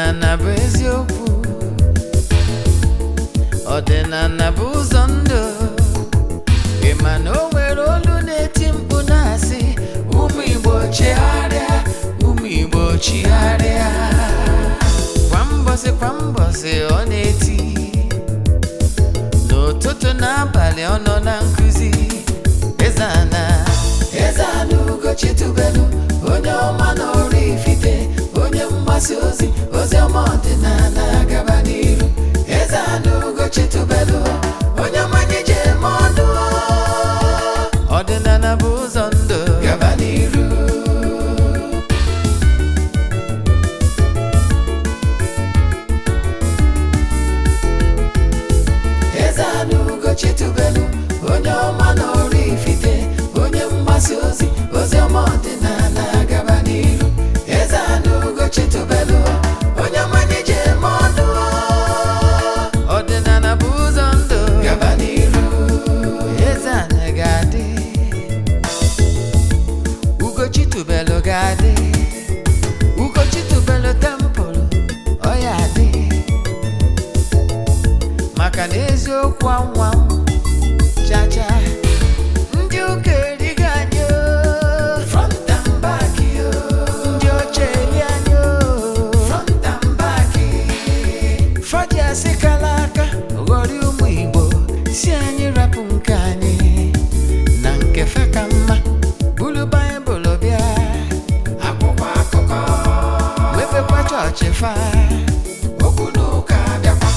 Ọdịnala bụ eziokwu, ọdịnala bụ ụzọ ndụ. Ị ma na o nwere olu na-eti mkpu na-asị ụmụ Igbo chigharịa, ụmụ Igbo chigharịa. Kwa mbọsị ọ na-eti, n'ụtụtụ n'abalị ọ nọ na nkuzi. Eze-Ana, Eze-Ana Ugochitubelu, onye ọma na Oraifite, onye mgbasa ozi, ozi ọma ọdịnala gaba n'iru. Eze-Ana Ugochitubelu, onye ọma anyị ji eme ọnụ. Ọdịnala bụ ụzọ ndụ, gaba n'iru. Eze-Ana Ugochitubelu, onye ọma na Oraifite, onye mgbasa ozi, ozi ọma ọdịnala gaba n'iru. Eze-Ana Ugochitubelu, onye ọma anyị ji eme ọnụ. Ọdịnala bụ ụzọ ndụ, gaba n'iru. Eze-Ana ga-adị, Ugochitubelu ga-adị, Ugochitubelu temple ọ ya adị, maka na eziokwu anwa chacha. Ndị ụka erigo anyị front and back, ndị oche eri anyị front and back. Fadi asị kala aka ghọrị ụmụ Igbo, si anyị rapụ nke anyị na nke fe ka mma. Bulu Baịbụl bịa, akwụkwọ akụkọ, mepekwa chọọchị fa, okwu n'ụka bịakwa.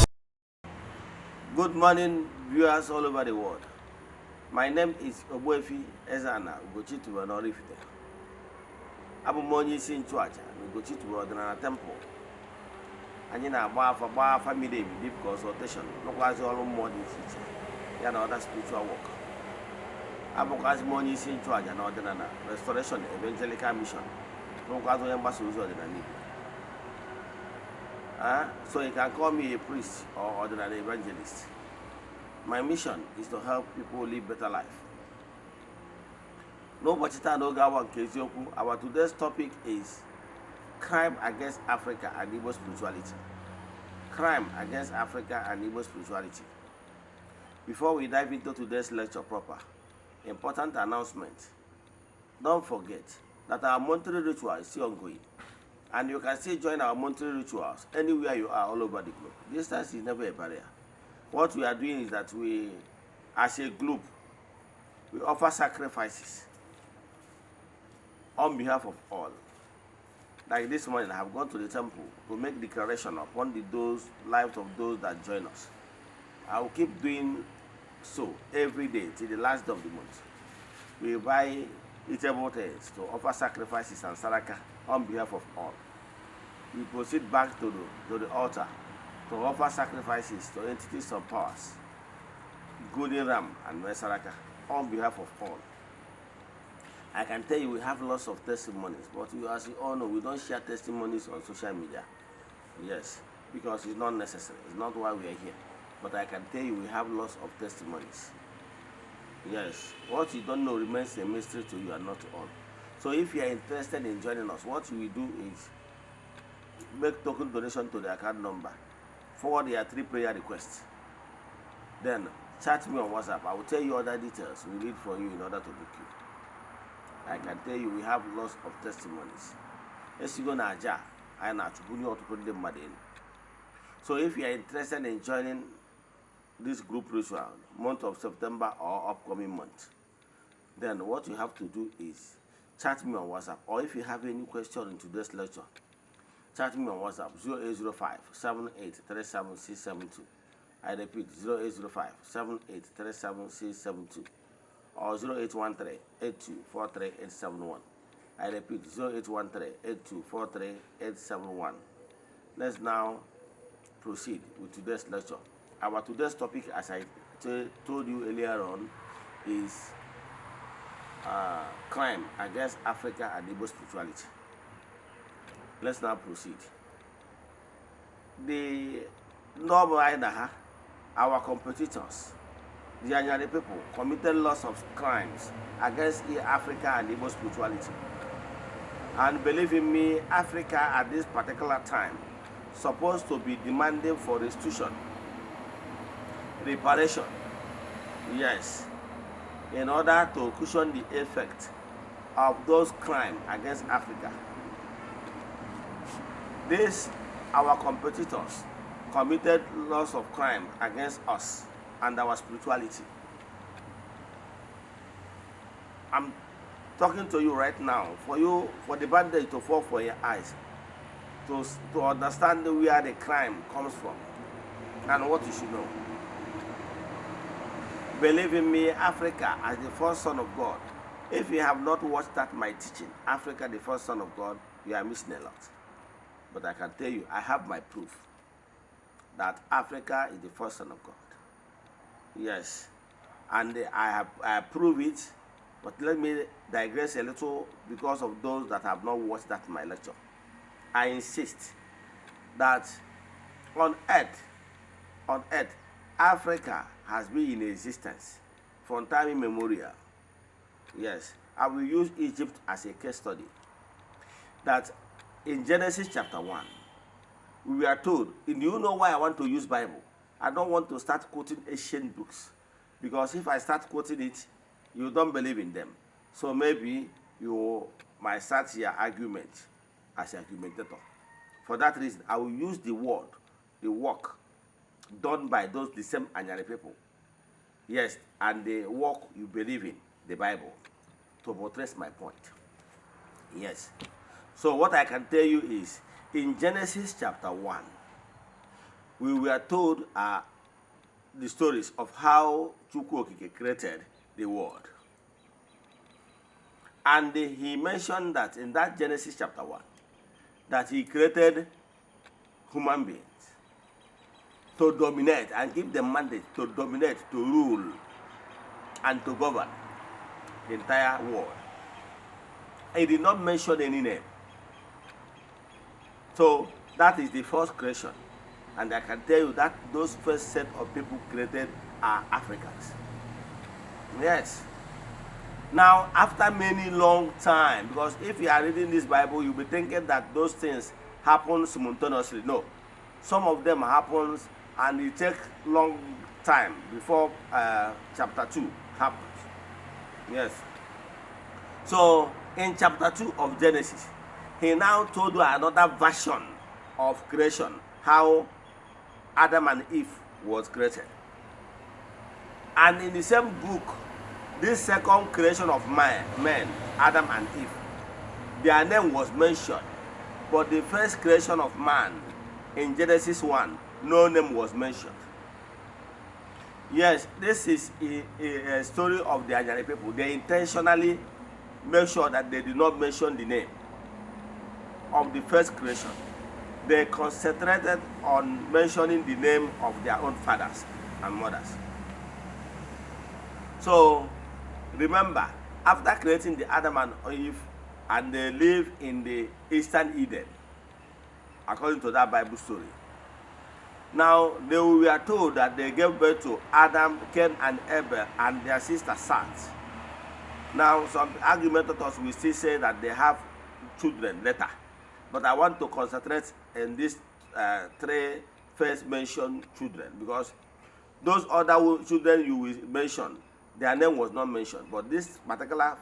Good morning, viewers all over the world. My name is Eze-Ana Ugochitubelu Oraifite. Abụ m onye isi nchụaja na Ugochitubelu Ọdịnala Temple. Anyị na-agba afa miri emi deep consultation, nụkwazị ọrụ mmụọ dị iche iche ya na other spiritual work. Abụkwazị m onye isi nchụaja na ọdịnala Restoration Evangelical Mission, nụkwazị onye mgbasa ozi ọdịnala Igbo. So you can call me a priest or ordinary evangelist. My mission is to help people live better life. Our today's topic is crime against Africa and Igbo spirituality. Crime against Africa and Igbo spirituality. Before we dive into today's lecture proper, important announcement. Don't forget that our monthly ritual is still ongoing, and you can still join our monthly rituals anywhere you are all over the globe. Distance is never a barrier. What we are doing is that we, as a group, we offer sacrifices on behalf of all. Like this morning, I have gone to the temple to make declaration upon those lives of those that join us. I will keep doing so every day till the last day of the month. We buy eatable things to offer sacrifices and saraka on behalf of all. We proceed back to the altar to offer sacrifices to entities of powers, Golden Ram and Mesaraka, on behalf of all. I can tell you we have lots of testimonies, but as you all know, we don't share testimonies on social media. Yes, because it's not necessary. It's not why we are here. But I can tell you we have lots of testimonies. Yes, what you don't know remains a mystery to you and not to all. So if you are interested in joining us, what you will do is make token donation to the account number, forward your 3 prayer requests, then chat me on WhatsApp. I will tell you other details we need for you in order to book you. I can tell you we have lots of testimonies. So if you are interested in joining this group ritual, month of September or upcoming month, then what you have to do is chat me on WhatsApp, or if you have any question in today's lecture, chat me on WhatsApp 0805 7837672. I repeat 0805 7837672, or 0813 8243871. I repeat 0813 8243871. Let's now proceed with today's lecture. Our today's topic, as I told you earlier on, is crime against Africa and Igbo spirituality. Let's now proceed. The normal our competitors, the Anyari people, committed lots of crimes against Africa and Igbo spirituality. And believe in me, Africa at this particular time supposed to be demanding for restitution, reparation, yes, in order to cushion the effect of those crimes against Africa. These, our competitors, committed lots of crime against us and our spirituality. I'm talking to you right now for the bandage to fall for your eyes, to understand where the crime comes from and what you should know. Believe in me, Africa as the first son of God. If you have not watched that my teaching, Africa the first son of God, you are missing a lot. But I can tell you, I have my proof that Africa is the first son of God. Yes, and I prove it. But let me digress a little because of those that have not watched that my lecture. I insist that on earth, Africa has been in existence from time immemorial. Yes, I will use Egypt as a case study. That in Genesis chapter 1, we are told, and you know why I want to use Bible? I don't want to start quoting ancient books, because if I start quoting it, you don't believe in them. So maybe you might start your argument as an argumentator. For that reason, I will use the word, the work done by the same Anyari people. Yes, and the work you believe in, the Bible, to buttress my point. Yes. So what I can tell you is, in Genesis chapter 1, we were told the stories of how Chukwu Okike created the world. And he mentioned that in that Genesis chapter 1, that he created human beings to dominate and give them mandate to dominate, to rule, and to govern the entire world. He did not mention any name. So that is the first creation. And I can tell you that those first set of people created are Africans. Yes. Now, after many long time, because if you are reading this Bible, you'll be thinking that those things happen simultaneously. No. Some of them happens and it takes long time before chapter 2 happens. Yes. So, in chapter 2 of Genesis, he now told you another version of creation, how Adam and Eve was created. And in the same book, this second creation of men, Adam and Eve, their name was mentioned. But the first creation of man, in Genesis 1, no name was mentioned. Yes, this is a story of the Anyari people. They intentionally make sure that they did not mention the name of the first creation. They concentrated on mentioning the name of their own fathers and mothers. So, remember, after creating the Adam and Eve, and they live in the Eastern Eden, according to that Bible story. Now, they were told that they gave birth to Adam, Cain, and Abel, and their sister Seth. Now, some argumentators will still say that they have children later. But I want to concentrate in these three first mentioned children, because those other children you will mention, their name was not mentioned. But this particular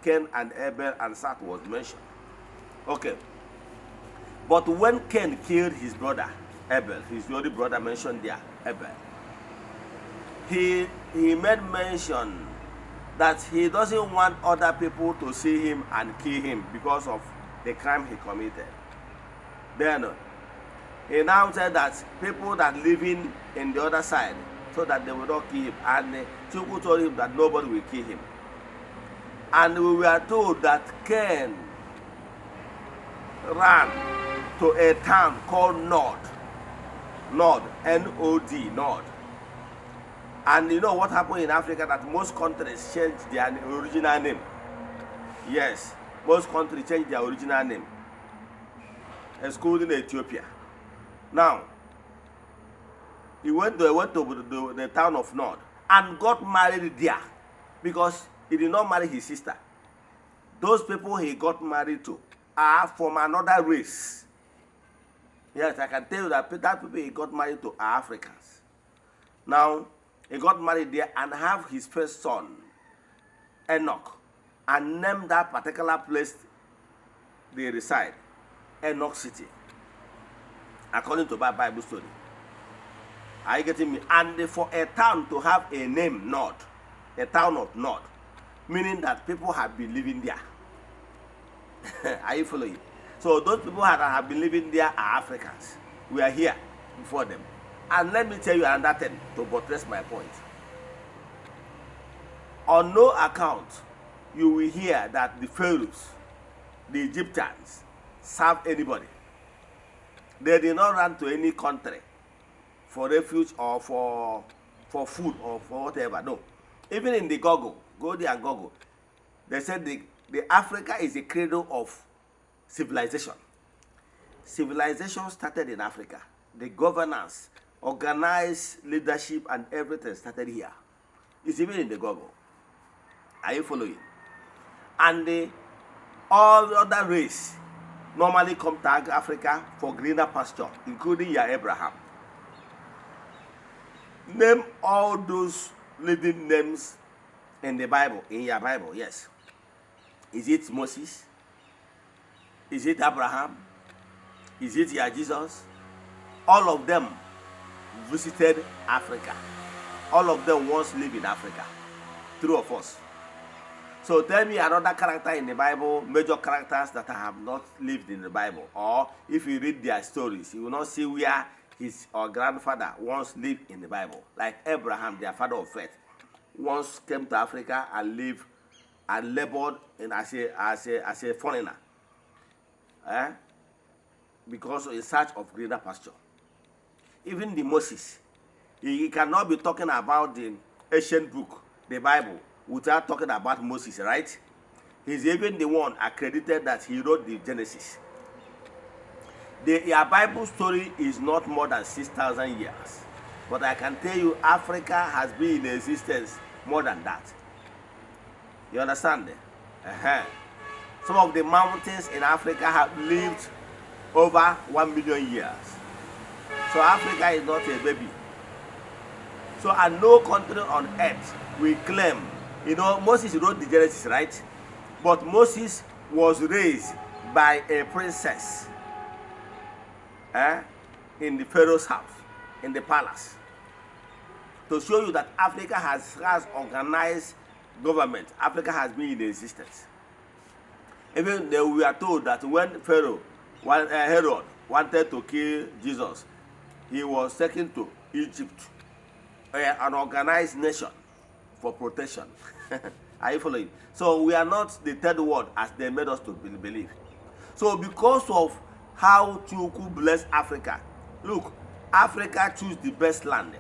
Cain and Abel and Seth was mentioned. Okay. But when Cain killed his brother, Abel, his only brother mentioned there, Abel, he made mention that he doesn't want other people to see him and kill him because of the crime he committed. Then he now said that people that living in the other side, so that they will not kill him, and Chukwu told him that nobody will kill him. And we were told that Cain ran to a town called Nod, N-O-D, Nod. And you know what happened in Africa, that most countries change their original name. Yes, most countries change their original name, excluding Ethiopia. Now, he went to the town of Nod and got married there, because he did not marry his sister. Those people he got married to are from another race. Yes, I can tell you that people he got married to are Africans. Now, he got married there and have his first son, Enoch, and named that particular place they reside, Enoch City, according to that Bible story. Are you getting me? And for a town to have a name, Nod, a town of Nod, meaning that people have been living there. Are you following? So those people that have been living there are Africans. We are here before them. And let me tell you another thing to buttress my point. On no account you will hear that the Pharaohs, the Egyptians, serve anybody. They did not run to any country for refuge or for food or for whatever. No. Even in the Google, go there and Google, they said the Africa is the cradle of civilization. Civilization started in Africa. The governance, organized leadership, and everything started here. It's even in the Google. Are you following? And all the other race normally come to Africa for greener pasture, including your Abraham. Name all those leading names in the Bible, in your Bible, yes. Is it Moses? Is it Abraham? Is it your Jesus? All of them visited Africa. All of them once lived in Africa. True of us. So tell me another character in the Bible, major characters that have not lived in the Bible. Or if you read their stories, you will not see where his or grandfather once lived in the Bible. Like Abraham, their father of faith, once came to Africa and lived and labored as a foreigner. Because in search of greener pasture. Even the Moses, he cannot be talking about the ancient book, the Bible, without talking about Moses, right? He's even the one accredited that he wrote the Genesis. Your Bible story is not more than 6,000 years. But I can tell you, Africa has been in existence more than that. You understand? Some of the mountains in Africa have lived over 1 million years. So Africa is not a baby. So and no country on earth will claim, Moses wrote the Genesis, right? But Moses was raised by a princess in the Pharaoh's house, in the palace. To show you that Africa has organized government. Africa has been in existence. Even we are told that when Herod wanted to kill Jesus, he was taken to Egypt, an organized nation for protection. Are you following? So we are not the third world as they made us to believe. So because of how Chukwu bless Africa, look, Africa choose the best land.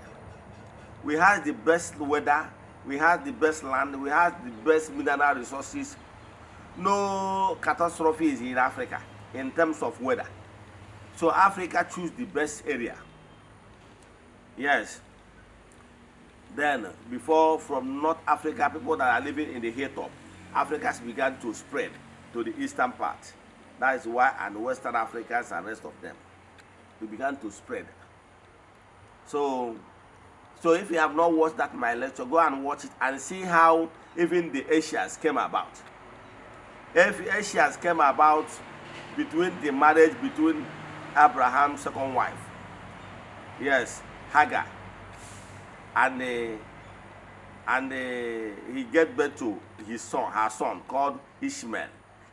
We have the best weather, we have the best land, we have the best mineral resources. No catastrophes in Africa in terms of weather. So Africa choose the best area. Yes. Then, before from North Africa, people that are living in the hilltop, Africans began to spread to the eastern part. That is why, and Western Africans and rest of them, we began to spread. So if you have not watched that my lecture, go and watch it and see how even the Asians came about. If Asians came about between the marriage between Abraham's second wife, yes, Hagar, and he gave birth to her son called Ishmael.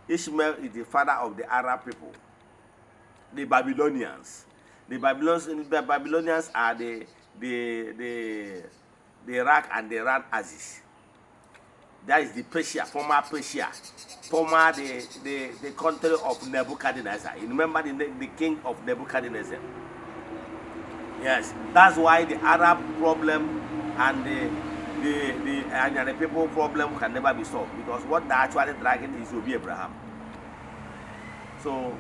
Ishmael is the father of the Arab people, the Babylonians. The Babylonians are the Iraq and the Iran Aziz. That is the Persia, former Persia, former the country of Nebuchadnezzar. You remember the king of Nebuchadnezzar? Yes, that's why the Arab problem and the people problem can never be solved, because what they're actually dragging is Obi Abraham. So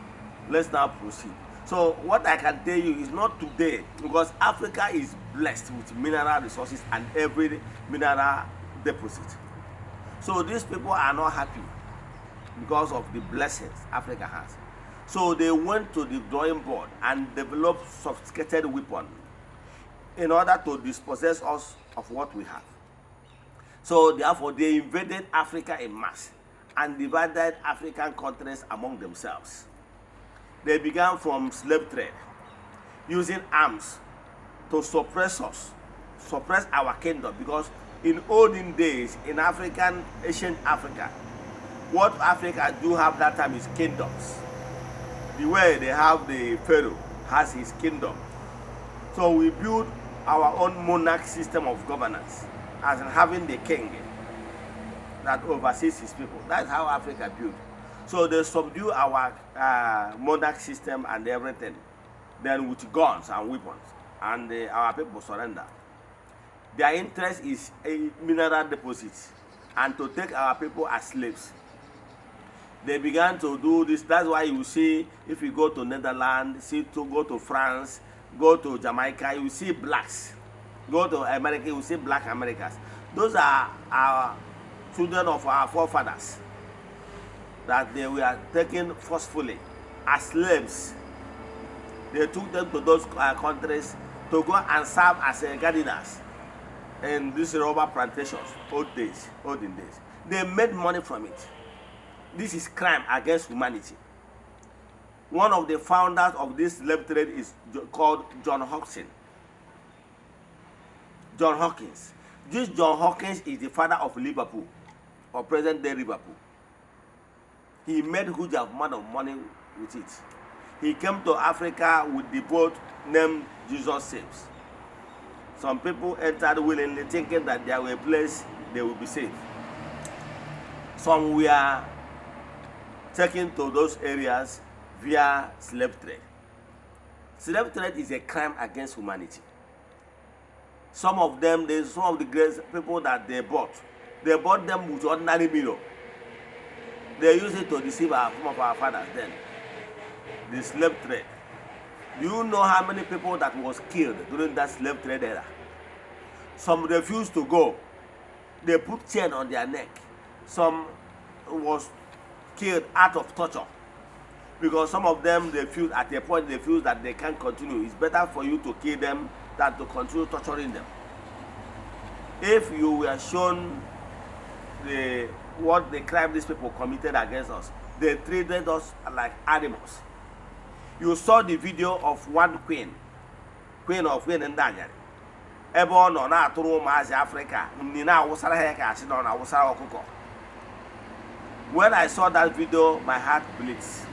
let's now proceed. So what I can tell you is not today, because Africa is blessed with mineral resources and every mineral deposit. So these people are not happy because of the blessings Africa has. So they went to the drawing board and developed sophisticated weapons in order to dispossess us of what we have. So therefore, they invaded Africa in mass and divided African countries among themselves. They began from slave trade, using arms to suppress us, suppress our kingdom, because in olden days, in ancient Africa, what Africa do have that time is kingdoms. The way they have the Pharaoh has his kingdom. So we build our own monarch system of governance, as in having the king that oversees his people. That's how Africa built. So they subdue our monarch system and everything, then with guns and weapons, and our people surrender. Their interest is a mineral deposit and to take our people as slaves. They began to do this. That's why you see, if you go to Netherlands, go to France, go to Jamaica, you see blacks. Go to America, you see black Americans. Those are our children of our forefathers that they were taken forcefully as slaves. They took them to those countries to go and serve as gardeners in these rubber plantations, olden days. They made money from it. This is crime against humanity. One of the founders of this slave trade is called John Hawkins. John Hawkins. This John Hawkins is the father of Liverpool, or present-day Liverpool. He made huge amount of money with it. He came to Africa with the boat named Jesus Saves. Some people entered willingly, thinking that there were a place they would be safe. Some were taken to those areas via slave trade. Slave trade is a crime against humanity. Some of the great people that they bought them with ordinary mirror. They used it to deceive some of our fathers then. The slave trade. Do you know how many people that was killed during that slave trade era? Some refused to go. They put chain on their neck. Some was killed out of torture, because some of them refused, at a point they feel that they can't continue. It's better for you to kill them than to continue torturing them. If you were shown what the crime these people committed against us, they treated us like animals. You saw the video of one queen of Ndanyari. Ebe ọ nọ na-atụrụ ụmụazị Africa, nni na-awụsara ha ka asị nọ na-awụsara ọkụkọ. When I saw that video, my heart bleeds,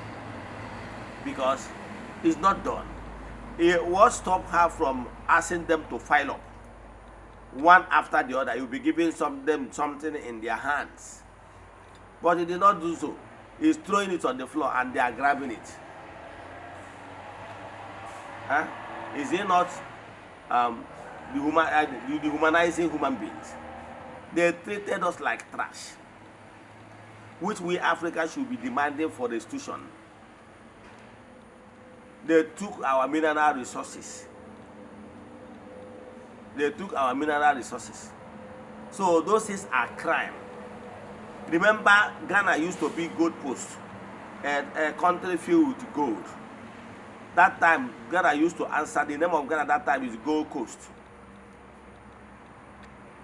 because it's not done. What stopped her from asking them to file up one after the other? You'll be giving them something in their hands, but he did not do so. He's throwing it on the floor and they are grabbing it. Huh? Is it not dehumanizing human beings? They treated us like trash, which we Africans should be demanding for restitution. They took our mineral resources. So those things are crime. Remember, Ghana used to be gold post, a country filled with gold. That time, Ghana used to answer. The name of Ghana that time is Gold Coast.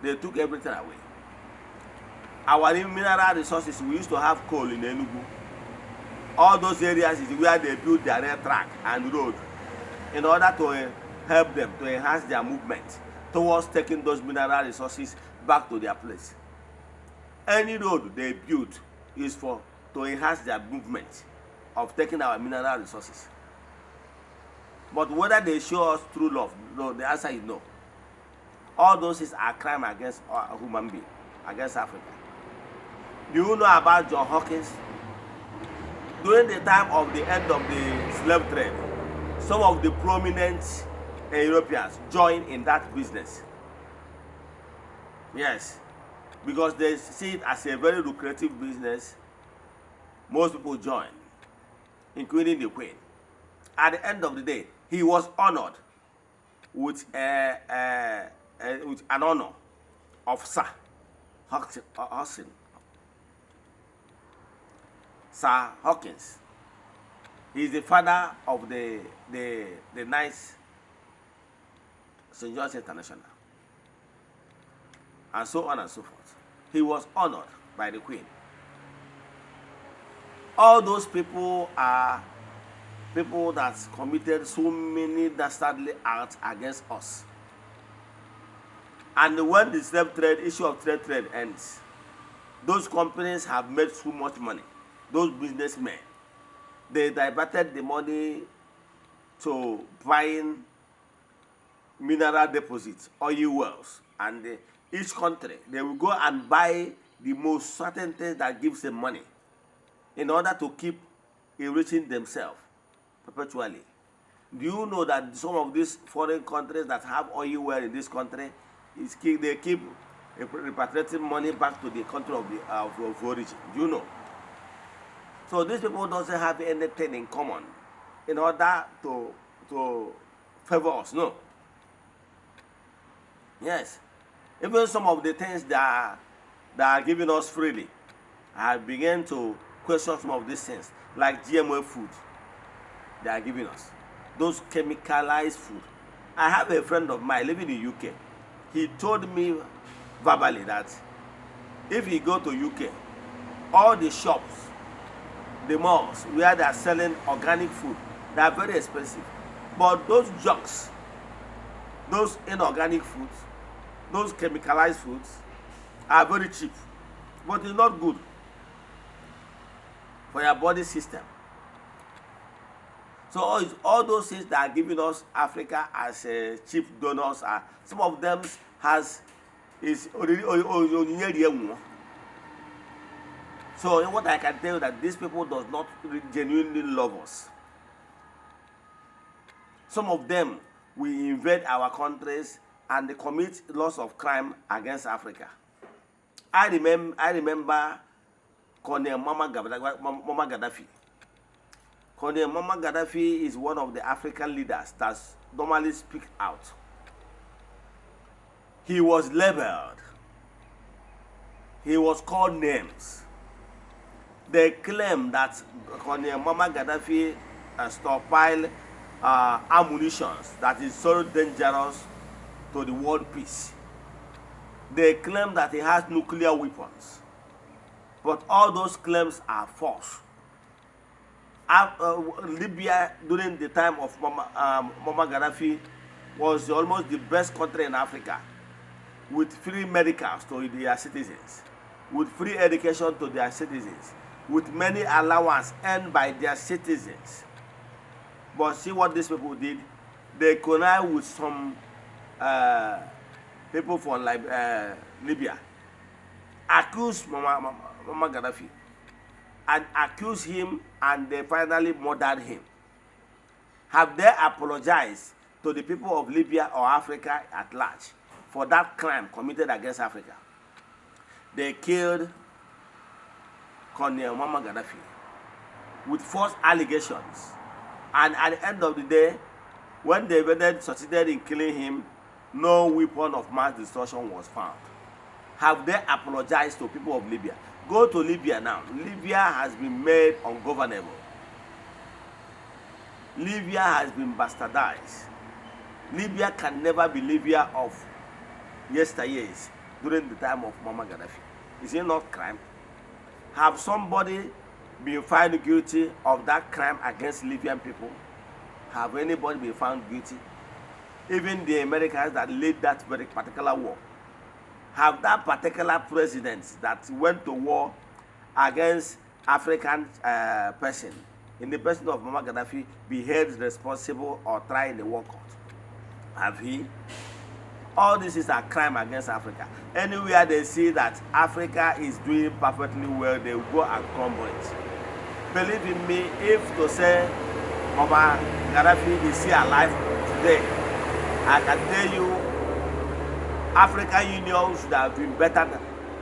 They took everything away. Our mineral resources, we used to have coal in Enugu. All those areas is where they built their rail track and road in order to help them to enhance their movement towards taking those mineral resources back to their place. Any road they built is to enhance their movement of taking our mineral resources. But whether they show us true love, no, the answer is no. All those things are crime against a human being, against Africa. Do you know about John Hawkins? During the time of the end of the slave trade, some of the prominent Europeans joined in that business. Yes, because they see it as a very lucrative business. Most people join, including the Queen. At the end of the day, he was honored with an honor of Sir Hawkins. Sir Hawkins. He's the father of the nice St. John's International, and so on and so forth. He was honored by the Queen. All those people are people that committed so many dastardly acts against us. And when the slave trade, issue of slave trade ends, those companies have made so much money. Those businessmen, they diverted the money to buying mineral deposits, oil wells, and each country, they will go and buy the most certain things that gives them money in order to keep enriching themselves perpetually. Do you know that some of these foreign countries that have oil well in this country, they keep repatriating money back to the country of origin? Do you know? So these people doesn't have anything in common in order to favor us. No. Yes. Even some of the things that are given us freely, I began to question some of these things, like GMO food they are giving us. Those chemicalized food. I have a friend of mine living in UK. He told me verbally that if you go to UK, all the shops, the malls where they are selling organic food, they are very expensive. But those jugs, those inorganic foods, those chemicalized foods are very cheap, but it's not good for your body system. So all those things that are giving us Africa as cheap donors, some of them is so what I can tell you that these people does not genuinely love us. Some of them will invade our countries and they commit lots of crime against Africa. I remember Colonel Mama Gaddafi. Colonel Mama Gaddafi is one of the African leaders that normally speak out. He was labeled. He was called names. They claim that Colonel Mama Gaddafi stockpiled ammunition that is so dangerous to the world peace. They claim that he has nuclear weapons. But all those claims are false. Libya, during the time of Mama Gaddafi, was almost the best country in Africa, with free medicals to their citizens, with free education to their citizens, with many allowance earned by their citizens. But see what these people did? They connived with some people from Libya, accused Mama Gaddafi, and accused him, and they finally murdered him. Have they apologized to the people of Libya or Africa at large for that crime committed against Africa? They killed Colonel Mama Gaddafi with false allegations, and at the end of the day, when they succeeded in killing him, no weapon of mass destruction was found. Have they apologized to people of Libya? Go to Libya now. Libya has been made ungovernable. Libya has been bastardized. Libya can never be Libya of yesteryears during the time of Mama Gaddafi. Is it not crime? Have somebody been found guilty of that crime against Libyan people? Have anybody been found guilty? Even the Americans that led that very particular war. Have that particular president that went to war against African person, in the person of Mama Gaddafi, be held responsible or tried in the war court? Have he? All this is a crime against Africa. Anywhere they see that Africa is doing perfectly well, they will go and crumble it. Believe in me, if to say Mama Gaddafi is still alive today, I can tell you African Union should have been better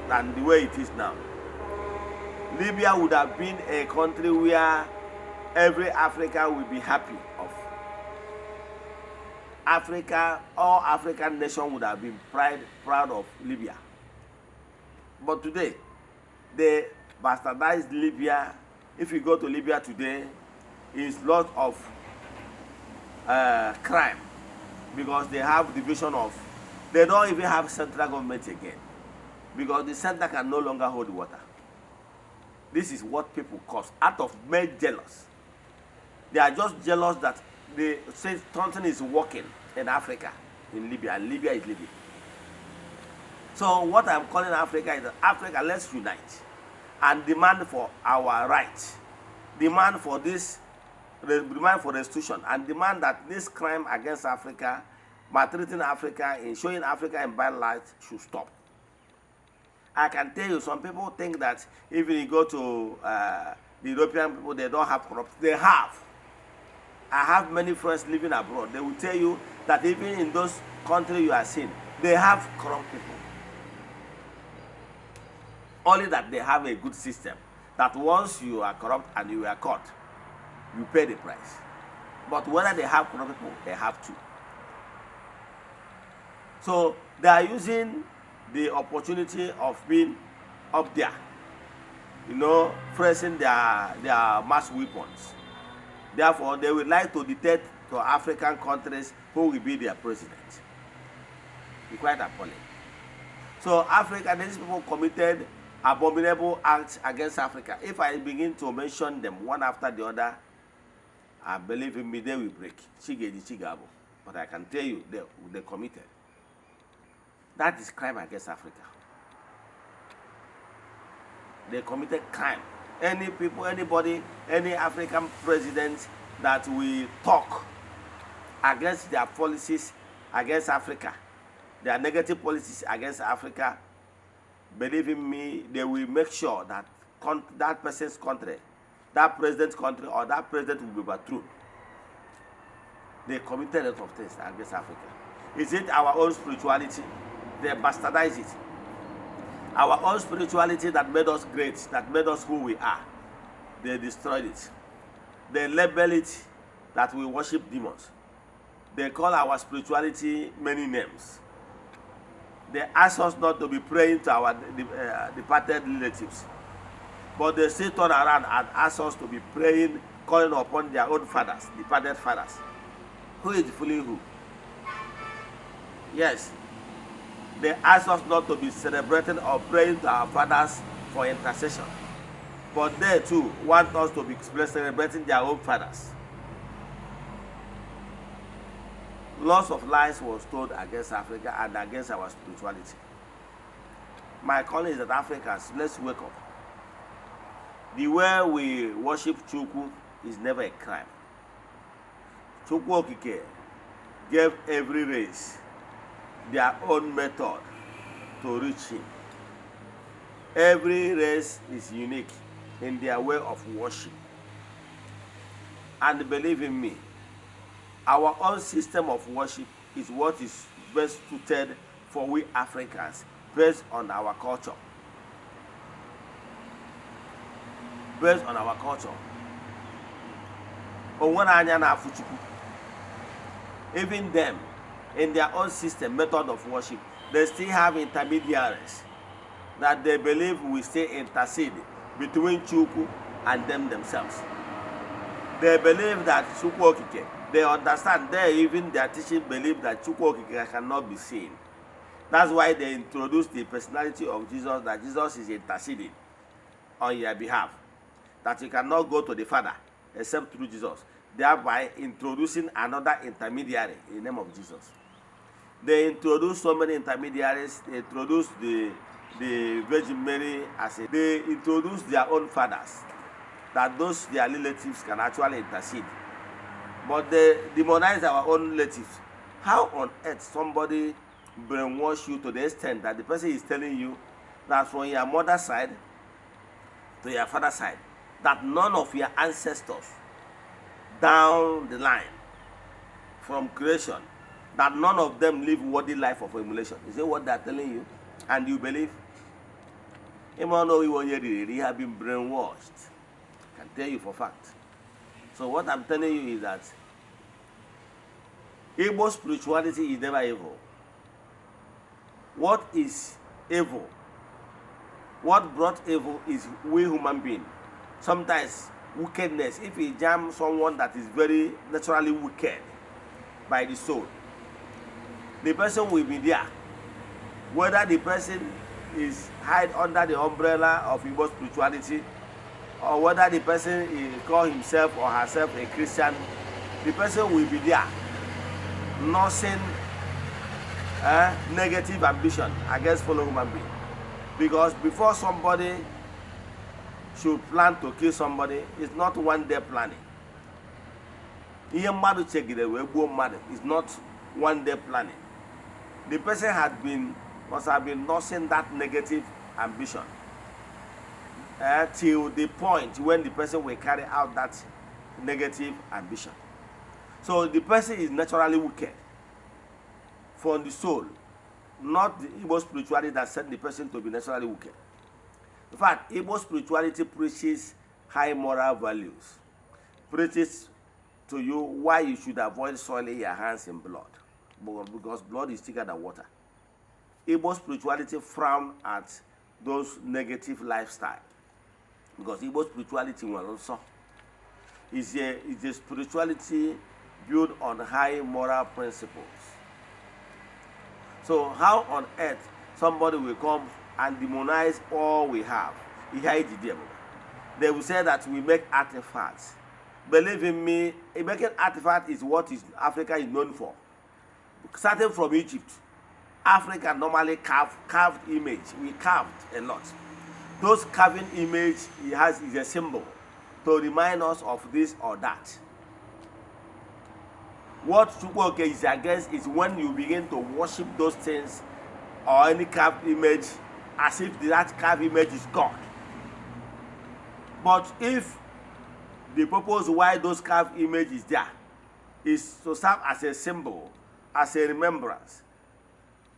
than the way it is now. Libya would have been a country where every African will be happy of. Africa, all African nations would have been proud of Libya. But today, they bastardized Libya. If you go to Libya today, is lot of crime, because they have division of, they don't even have central government again, because the center can no longer hold water. This is what people cause out of men jealous. They are just jealous that they say something is working in Africa, in Libya, and Libya is Libya. So what I'm calling Africa is that Africa, let's unite and demand for our rights, demand for this, demand for restitution, and demand that this crime against Africa, maltreating Africa, in showing Africa in bad light, should stop. I can tell you, some people think that if you go to the European people, they don't have corruption. They have. I have many friends living abroad. They will tell you that even in those countries you are seeing, they have corrupt people. Only that they have a good system, that once you are corrupt and you are caught, you pay the price. But whether they have corrupt people, they have to. So they are using the opportunity of being up there, you know, pressing their mass weapons. Therefore, they would like to dictate to African countries who will be their president. It's quite appalling. So Africa, these people committed abominable acts against Africa. If I begin to mention them one after the other, I believe in me, they will break. But I can tell you, they committed. That is crime against Africa. They committed crime. Any people, anybody, any African president that will talk against their policies against Africa, their negative policies against Africa, believe in me, they will make sure that that person's country, that president's country, or that president will be overthrown. They committed a lot of things against Africa. Is it our own spirituality? They bastardize it. Our own spirituality that made us great, that made us who we are, they destroyed it. They label it that we worship demons. They call our spirituality many names. They ask us not to be praying to our departed relatives. But they still turn around and ask us to be praying, calling upon their own fathers, departed fathers. Who is fooling who? Yes. They ask us not to be celebrating or praying to our fathers for intercession. But they too want us to be celebrating their own fathers. Lots of lies was told against Africa and against our spirituality. My calling is that Africans, let's wake up. The way we worship Chukwu is never a crime. Chukwu Okike gave every race their own method to reach him. Every race is unique in their way of worship. And believe in me, our own system of worship is what is best suited for we Africans based on our culture. Based on our culture. Even them, in their own system, method of worship, they still have intermediaries that they believe will still intercede between Chukwu and them themselves. They believe that Chukwu Okike, they understand, their teaching believe that Chukwu Okike cannot be seen. That's why they introduced the personality of Jesus, that Jesus is interceding on your behalf. That you cannot go to the Father except through Jesus, thereby introducing another intermediary in the name of Jesus. They introduced so many intermediaries. They introduced the Virgin Mary as a, they introduced their own fathers, that those their relatives can actually intercede. But they demonize our own relatives. How on earth somebody brainwash you to the extent that the person is telling you that from your mother's side to your father's side, that none of your ancestors down the line from creation, that none of them live worthy life of emulation? Is it what they are telling you? And you believe? You have been brainwashed. I can tell you for fact. So what I'm telling you is that Igbo spirituality is never evil. What is evil? What brought evil is we human beings. Sometimes wickedness, if he jam someone that is very naturally wicked by the soul, the person will be there. Whether the person is hide under the umbrella of Igbo spirituality, or whether the person call himself or herself a Christian, the person will be there nursing negative ambition against fellow human being. Because before somebody should plan to kill somebody, it's not one day planning. Ihe mmadụ chegide wee gbuo mmadụ is not one day planning. The person must have been nursing that negative ambition till the point when the person will carry out that negative ambition. So the person is naturally wicked from the soul, not the Igbo spirituality that sent the person to be naturally wicked. In fact, Igbo spirituality preaches high moral values, preaches to you why you should avoid soiling your hands in blood, because blood is thicker than water. Igbo spirituality frown at those negative lifestyle, because Igbo spirituality is a spirituality built on high moral principles. So how on earth somebody will come and demonize all we have? They will say that we make artifacts. Believe in me, making artifact is what Africa is known for. Starting from Egypt, Africa normally carved image. We carved a lot. Those carving image is a symbol to remind us of this or that. What Chukwuoke is against is when you begin to worship those things or any carved image as if that carved image is God. But if the purpose why those carved image is there is to serve as a symbol, as a remembrance,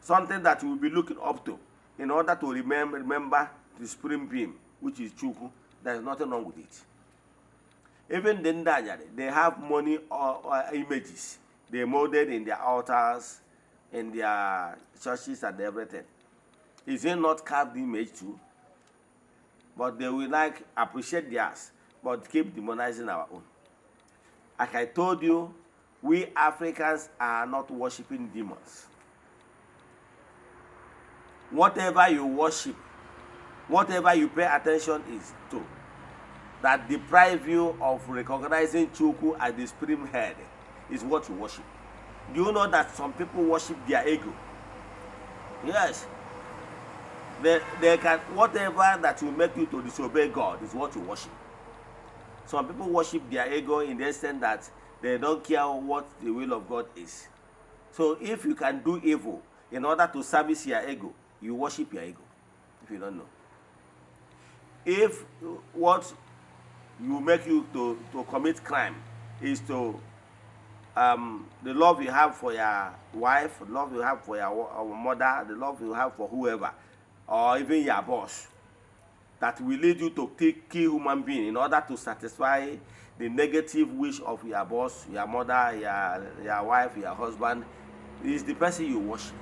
something that you will be looking up to in order to remember the supreme being, which is Chukwu, there is nothing wrong with it. Even the Ndanyari, they have money or images they molded in their altars, in their churches and everything. Is it not carved image too? But they will appreciate theirs, but keep demonizing our own. Like I told you, we Africans are not worshiping demons. Whatever you worship, whatever you pay attention is to, that deprive you of recognizing Chukwu as the supreme head, is what you worship. Do you know that some people worship their ego? Yes. They can, whatever that will make you to disobey God is what you worship. Some people worship their ego in the sense that they don't care what the will of God is. So if you can do evil in order to service your ego, you worship your ego, if you don't know. If what you make you to commit crime is to the love you have for your wife, the love you have for your mother, the love you have for whoever, or even your boss, that will lead you to kill human being in order to satisfy the negative wish of your boss, your mother, your wife, your husband, is the person you worship.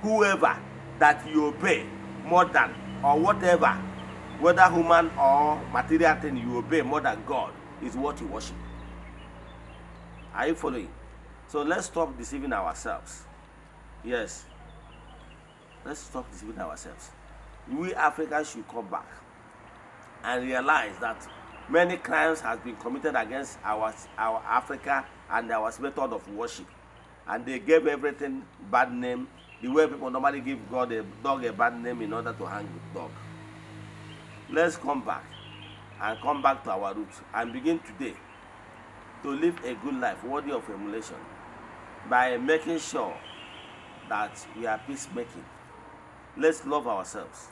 Whoever that you obey more than, or whatever, whether human or material thing you obey more than God, is what you worship. Are you following? So let's stop deceiving ourselves. Yes. Let's stop deceiving ourselves. We Africans should come back and realize that many crimes have been committed against our Africa and our method of worship. And they gave everything bad name, the way people normally give dog a bad name in order to hang the dog. Let's come back and come back to our roots and begin today to live a good life worthy of emulation by making sure that we are peacemaking. Let's love ourselves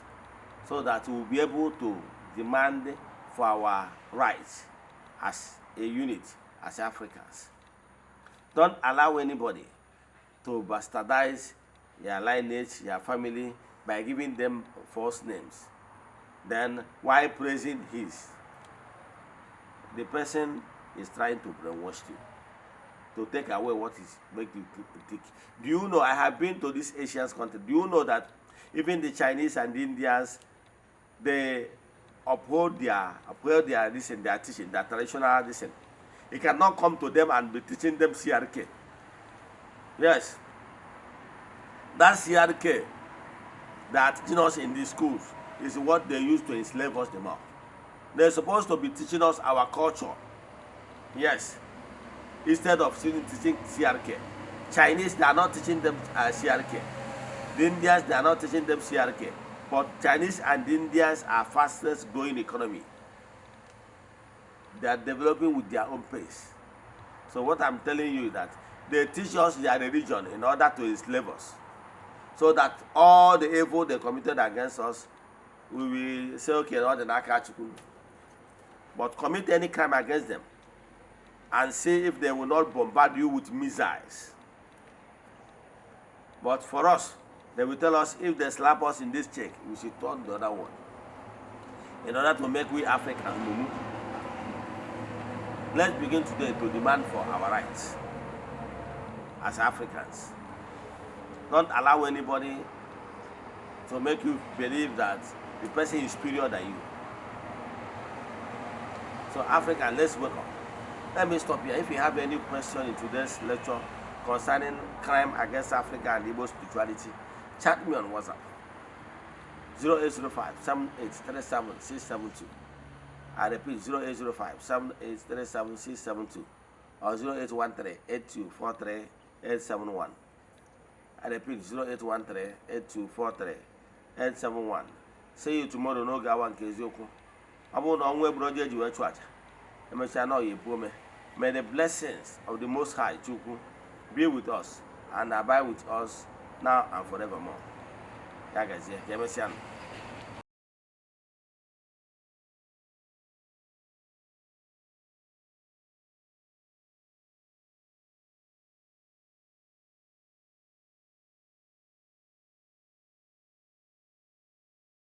so that we will be able to demand for our rights as a unit, as Africans. Don't allow anybody to bastardize your lineage, your family, by giving them false names. Then, while praising his, the person is trying to brainwash you, to take away what is making you think. Do you know, I have been to this Asian country. Do you know that even the Chinese and the Indians, they uphold their listen, their teaching, their traditional listen. He cannot come to them and be teaching them CRK. Yes. That CRK that teaching us in these schools is what they use to enslave us the more. They're supposed to be teaching us our culture. Yes. Instead of teaching CRK. Chinese, they are not teaching them CRK. The Indians, they are not teaching them CRK. But Chinese and Indians are fastest growing economy. They are developing with their own pace. So what I'm telling you is that they teach us their religion in order to enslave us. So that all the evil they committed against us, we will say, okay, no, they're not catching. But commit any crime against them and see if they will not bombard you with missiles. But for us, they will tell us if they slap us in this cheek, we should turn the other one. In order to make we Africans move. Let's begin today to demand for our rights as Africans. Don't allow anybody to make you believe that the person is superior than you. So African, let's wake up. Let me stop here. If you have any question in today's lecture concerning crime against Africa and Igbo spirituality, chat me on WhatsApp. 0805-7837-672. I repeat, 0805-7837-672 or 0813-8243-871. I repeat, 0813-8243-871. See you tomorrow. No gawa nke eziokwu. Abu no onwe broje ji we chwacha. Emecha na oyepuome. May the blessings of the Most High Chukwu be with us and abide with us now and forevermore. Ya gazie, ya mesiano.